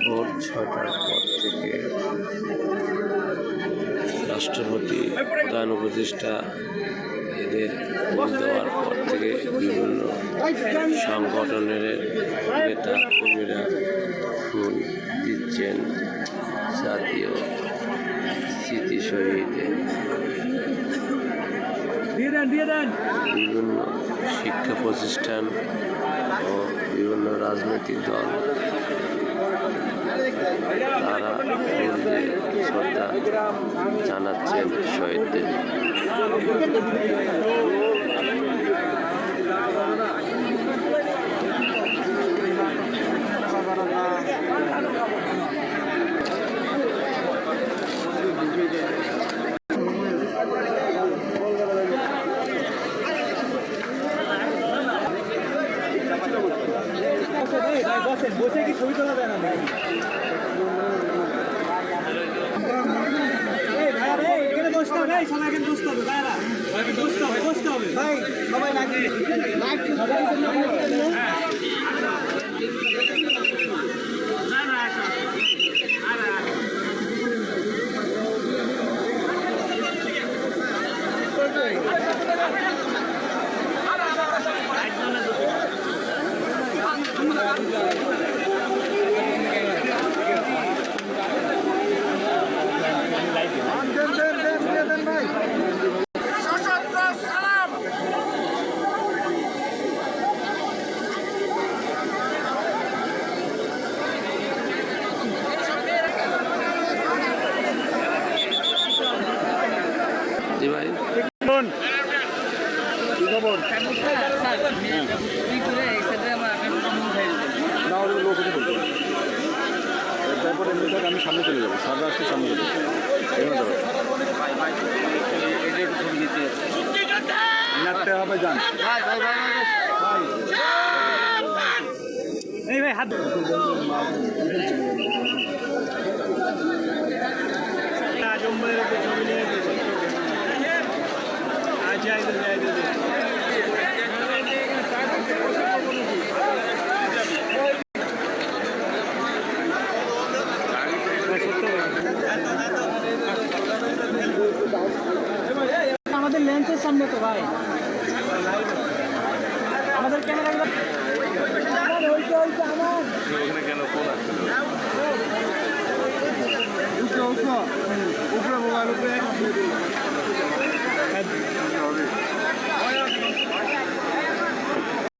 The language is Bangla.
ভোর 6টার পর থেকে রাষ্ট্রপতি প্রধান উপদেষ্টা এদের ভোট দেওয়ার পর থেকে বিভিন্ন সংগঠনের নেতা কর্মীরা ফুল দিচ্ছেন জাতীয় স্মৃতি শহীদে। বিভিন্ন শিক্ষা প্রতিষ্ঠান ও বিভিন্ন রাজনৈতিক দল তারা ফুল দিয়ে শ্রদ্ধা জানাচ্ছেন শহীদদের। বসে কি ছবি তোলা যায় না এখানে বসতে হবে, সবাই এখানে বসতে হবে, ভাইরা বসতে হবে ভাই, সবাই লাগিয়ে জি ভাই, কি খবর? তারপরে আমি সামনে চলে যাবো, সাররা আসলে সামনে চলে যাবো। নাচতে হবে, যান এই ভাই হাত আমাদের লেন্সের সামনে তো ভাই, আমাদের ক্যামেরা কেন ফোন আছে উপরে মোবাইল উপরে